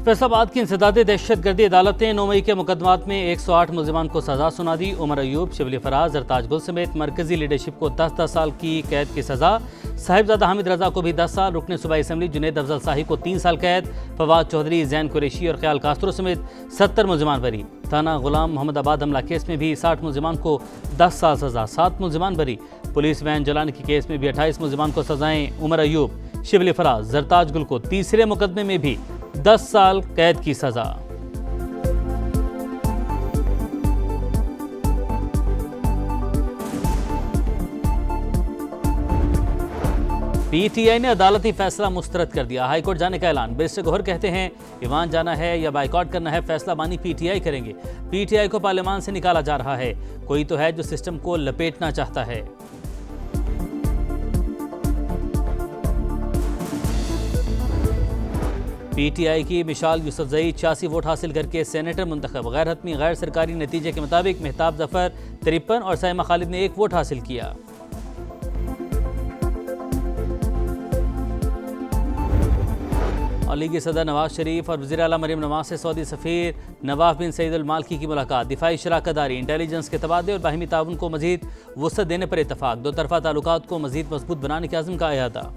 फैसलाबाद की इंसदादे दहशतगर्दी अदालत ने 9 मई के मुकदमात में 108 मुलजिमान को सजा सुना दी। उमर अयूब, शिबली फराज, जरताज गुल समेत मरकजी लीडरशिप को 10-10 साल की कैद की सजा। साहिबजादा हामिद रजा को भी 10 साल, रुकने सूबाई असम्बली जुनेद अफजल शाही को 3 साल कैद। फवाद चौधरी, जैन कुरैशी और ख्याल कास्त्रो समेत 70 मुलजिमान बरी। थाना गुलाम मोहम्मदाबाद हमला केस में भी 60 मुलजिमान को 10 साल सजा, 7 मुलजिमान बरी। पुलिस वैन जलाने के केस में भी 28 मुलजिमान को सजाएं। उमर अयूब, शिबली फराज, जरताज गुल को तीसरे मुकदमे में भी 10 साल कैद की सजा। पीटीआई ने अदालती फैसला मुस्तरद कर दिया। हाईकोर्ट जाने का ऐलान। बैरिस्टर गौहर कहते हैं ईवान जाना है या बाइकआउट करना है, फैसला बानी पीटीआई करेंगे। पीटीआई को पार्लियामान से निकाला जा रहा है। कोई तो है जो सिस्टम को लपेटना चाहता है। पीटीआई की मिशाल यूसुफजई 86 वोट हासिल करके सेनेटर मुंतखब। गैर हतमी गैर सरकारी नतीजे के मुताबिक मेहताब जफर 53 और साइमा खालिद ने 1 वोट हासिल किया। और लीगी सदर नवाज शरीफ और वज़ीर आला मरीम नवाज से सऊदी सफ़ीर नवाफ बिन सईद अल मालकी की मुलाकात। दिफाई शराकतदारी, इंटेलिजेंस के तबादले और बाहिमी ताउन को मजीद वुसअत देने पर इतफाक। दो तरफा ताल्लुकात को मजीद मजबूत बनाने के अज़्म का इरादा।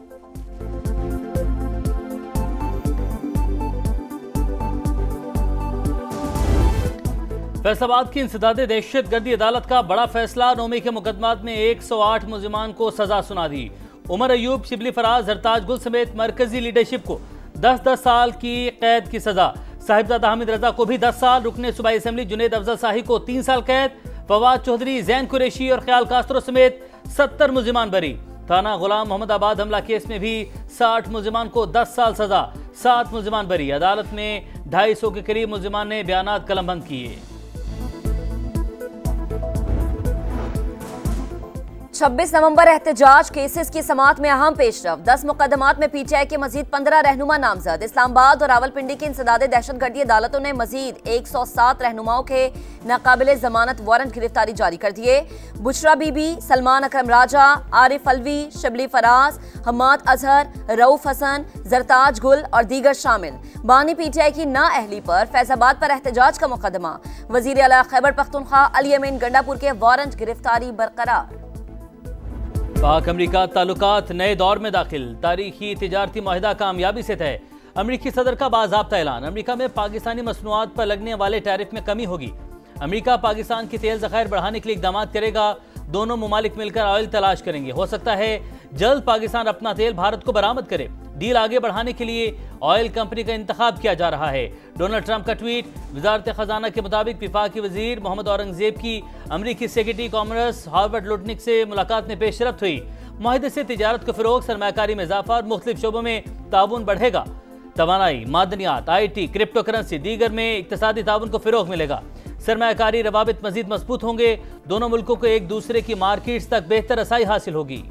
फैसलाबाद की इंसदादे दहशतगर्दी अदालत का बड़ा फैसला। 9 मई के मुकदमात में 108 मुलजिमान को सजा सुना दी। उमर अयूब, शिबली फराज, जरताज गुल समेत मरकजी लीडरशिप को 10-10 साल की कैद की सजा। साहिबजादा हामिद रजा को भी 10 साल, रुकने सूबाई असम्बली जुनेद अफजल शाही को 3 साल कैद। फवाद चौधरी, जैन कुरैशी और ख्याल कास्त्रो समेत 70 मुलजिमान बरी। थाना गुलाम मोहम्मदाबाद हमला केस में भी 60 मुलजिमान को 10 साल सजा, 7 मुलजिमान बरी। अदालत में 250 के करीब मुलजिमान ने बयानात कलमबंद किए। 26 नवंबर एहतजाज केसेस की समाअत में अहम पेशरफ। 10 मुकदमात में पीटीआई के मजीद 15 रहनुमा नामजद। इस्लामाबाद और रावलपिंडी की इंसदादे दहशतगर्दी अदालतों ने मजीद 107 रहनुमाओं के नाकाबिले जमानत वारंट गिरफ्तारी जारी कर दिए। बुशरा बीबी, सलमान अकरम राजा, आरिफ अलवी, शिबली फराज, हमाद अजहर, रऊफ हसन, जरताज गुल और दीगर शामिल। बानी पीटीआई की नाअहली पर फैसलाबाद पर एहतजाज का मुकदमा। वजीर आला खैबर पख्तूनख्वा अली अमीन गंडापुर के वारंट गिरफ्तारी बरकरार। पाक अमरीका ताल्लुकात नए दौर में दाखिल। तारीखी तिजारती मुआहिदा कामयाबी से तय। अमरीकी सदर का बाज़ाब्ता ऐलान। अमरीका में पाकिस्तानी मसनूआत पर लगने वाले टैरिफ में कमी होगी। अमरीका पाकिस्तान की तेल ज़खायर बढ़ाने के लिए इक़दाम करेगा। दोनों मुमालिक मिलकर ऑयल तलाश करेंगे। हो सकता है जल्द पाकिस्तान अपना तेल भारत को बरामद करे। डील आगे बढ़ाने के लिए ऑयल कंपनी का इंतखाब किया जा रहा है। डोनाल्ड ट्रंप का ट्वीट। वजारत खजाना के मुताबिक विफाकी वजीर मोहम्मद औरंगजेब की अमरीकी सेक्रेटरी कॉमर्स हार्वर्ड लुटनिक से मुलाकात में पेशरफ्त हुई। मुआहिदे से तिजारत को फ़रोग, सरमायाकारी में इजाफा और मुख्तलिफ शोबों में ताउन बढ़ेगा। तवानाई, मादनियात, IT, क्रिप्टो करेंसी, दीगर में इक्तसादी ताउन को फ़रोग मिलेगा। सरमायाकारी रवाबित मजीद मजबूत होंगे। दोनों मुल्कों को एक दूसरे की मार्केट्स तक बेहतर रसाई हासिल होगी।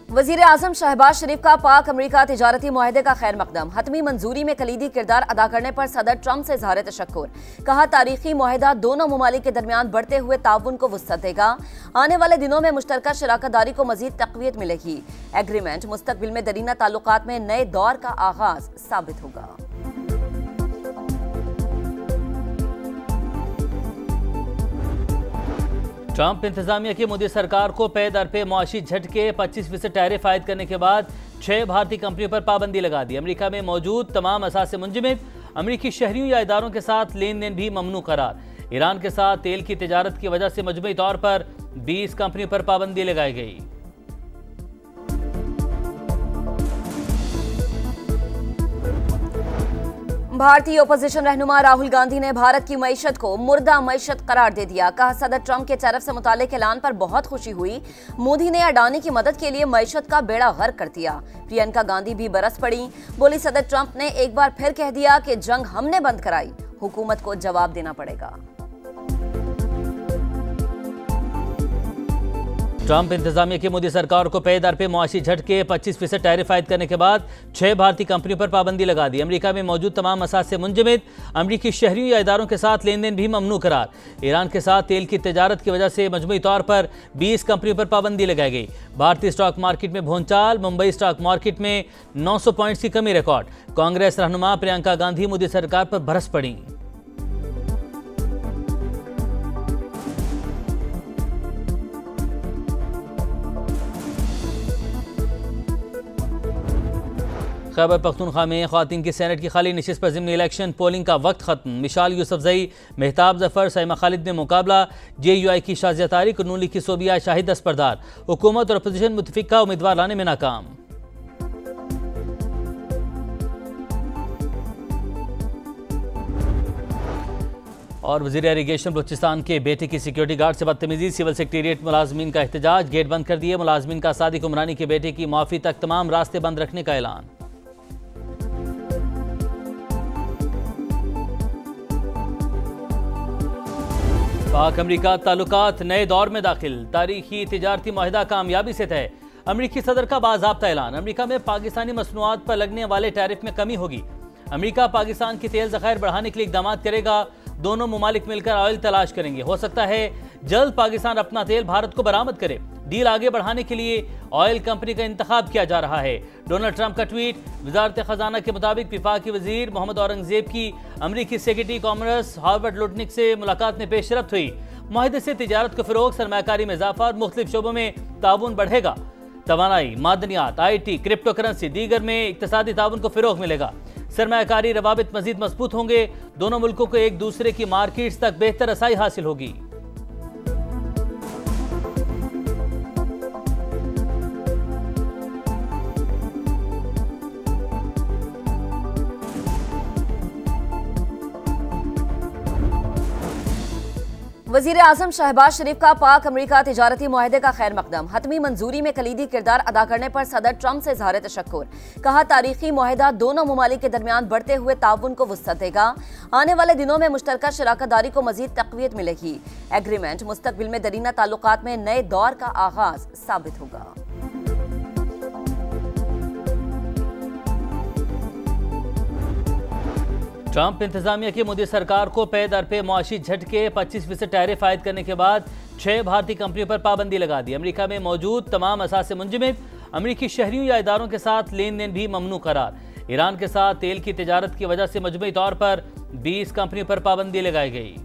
वजीर आजम शहबाज शरीफ का पाक अमरीका तिजारती मुआहदे का खैर मकदम। हतमी मंजूरी में कलीदी किरदार अदा करने पर सदर ट्रंप से इजहार तशक्कुर। कहा तारीखी मुआहदा दोनों ममालिक के दरमियान बढ़ते हुए ताउन को वुसअत देगा। आने वाले दिनों में मुश्तरका शराकतदारी को मजीद तक़वियत मिलेगी। एग्रीमेंट मुस्तकबिल में दरीना ताल्लुकात में नए दौर का आगाज साबित होगा। ट्रंप इंतजामिया की मोदी सरकार को पे दर पे मुआशी झटके। 25% टैरिफ आयद करने के बाद 6 भारतीय कंपनियों पर पाबंदी लगा दी। अमेरिका में मौजूद तमाम असासे मुंजमद अमेरिकी शहरियों या इदारों के साथ लेन देन भी ममनू करार। ईरान के साथ तेल की तिजारत की वजह से मजमूई तौर पर 20 कंपनियों पर पाबंदी लगाई गई। भारतीय ओपोजिशन रहनुमा राहुल गांधी ने भारत की मईशत को मुर्दा मईशत करार दे दिया। कहा सदर ट्रंप के तरफ से मुतालिक ऐलान पर बहुत खुशी हुई। मोदी ने अडानी की मदद के लिए मईशत का बेड़ा गर्क कर दिया। प्रियंका गांधी भी बरस पड़ी। बोली सदर ट्रंप ने एक बार फिर कह दिया कि जंग हमने बंद कराई, हुकूमत को जवाब देना पड़ेगा। ट्रंप इंतजामिया की मोदी सरकार को पे दर पे मुआशी झटके 25% टैरिफ आयद करने के बाद 6 भारतीय कंपनियों पर पाबंदी लगा दी। अमेरिका में मौजूद तमाम मसाज से मुंजमद अमरीकी शहरियों या इदारों के साथ लेन देन भी ममनू करार। ईरान के साथ तेल की तिजारत की वजह से मजमूई तौर पर 20 कंपनियों पर पाबंदी लगाई गई। भारतीय स्टॉक मार्केट में भूचाल, मुंबई स्टॉक मार्केट में 900 पॉइंट्स की कमी रिकॉर्ड। कांग्रेस रहनुमा प्रियंका गांधी मोदी सरकार पर बरस पड़ी। खैबर पख्तूनख्वा में ख्वातीन की सेनेट की खाली नशिस्त पर ज़िमनी इलेक्शन पोलिंग का वक्त खत्म। मिशाल यूसुफजई, मेहताब जफर, सैमा खालिद में मुकाबला। JUI की शाजिया तारिक, नून लीग की सोबिया शाहिद दस्तबरदार। हुकूमत और अपोजिशन मुतफिका उम्मीदवार लाने में नाकाम। और वज़ीर इरिगेशन बलूचिस्तान के बेटे की सिक्योरिटी गार्ड से बदतमीजी, सिविल सेक्रेटेरिएट मुलाजमीन का एहतजाज, गेट बंद कर दिए। मुलाजमीन का सादिक उमरानी के बेटे की माफी तक तमाम रास्ते बंद रखने का ऐलान। पाक अमरीका ताल्लुकात नए दौर में दाखिल, तारीखी तिजारती मुआहिदा कामयाबी से तय। अमरीकी सदर का बाज़ाब्ता ऐलान, अमरीका में पाकिस्तानी मसनूआत पर लगने वाले टैरिफ में कमी होगी। अमरीका पाकिस्तान की तेल ज़खायर बढ़ाने के लिए इक़दाम करेगा। दोनों मुमालिक मिलकर ऑयल तलाश करेंगे। हो सकता है जल्द पाकिस्तान अपना तेल भारत को बरामद करे। डील आगे बढ़ाने के लिए ऑयल कंपनी का इंतखाब किया जा रहा है। डोनाल्ड ट्रंप का ट्वीट। वजारत खजाना के मुताबिक विफाकी वजीर मोहम्मद औरंगजेब की अमरीकी सेक्रेटरी कॉमर्स हार्वर्ड लुटनिक से मुलाकात में पेशरफ्त हुई। मुआहदे से तिजारत को फरोग, सरमायाकारी में इजाफा और मुख्तलिफ शोबों में ताउन बढ़ेगा। तवानाई, मादनियात, IT, क्रिप्टो करेंसी, दीगर में इक्तसादी ताउन को फरोग मिलेगा। सरमायाकारी रवाबित मजीद मजबूत होंगे। दोनों मुल्कों को एक दूसरे की मार्केट्स तक बेहतर रसाई हासिल होगी। वजीर आजम शहबाज शरीफ का पाक अमरीका तिजारती मुआहदे का खैर मकदम, हतमी मंजूरी में कलीदी किरदार अदा करने पर सदर ट्रंप से इजहार तशक्कुर। कहा तारीखी मुआहदा दोनों मुमालिक के दरमियान बढ़ते हुए ताउन को वुसअत देगा। आने वाले दिनों में मुश्तरका शराकतदारी को मजीद तक़वियत मिलेगी। एग्रीमेंट मुस्तकबिल में दरीना ताल्लुकात में नए दौर का आगाज साबित होगा। ट्रंप इंतजामिया की मोदी सरकार को पे दर पे मुआशी झटके 25% टैरिफ आयद करने के बाद 6 भारतीय कंपनियों पर पाबंदी लगा दी। अमेरिका में मौजूद तमाम असास से मुंजमद अमरीकी शहरियों या इदारों के साथ लेन देन भी ममनू करार। ईरान के साथ तेल की तिजारत की वजह से मजमूई तौर पर 20 कंपनियों पर पाबंदी लगाई गई।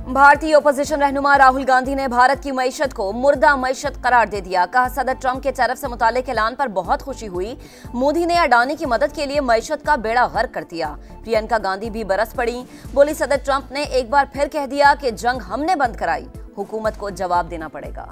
भारतीय ओपोजिशन रहनुमा राहुल गांधी ने भारत की मईशत को मुर्दा मईशत करार दे दिया। कहा सदर ट्रंप के टैरिफ से मुतालिक ऐलान पर बहुत खुशी हुई। मोदी ने अडानी की मदद के लिए मईशत का बेड़ा गर्क कर दिया। प्रियंका गांधी भी बरस पड़ी। बोली सदर ट्रंप ने एक बार फिर कह दिया कि जंग हमने बंद कराई, हुकूमत को जवाब देना पड़ेगा।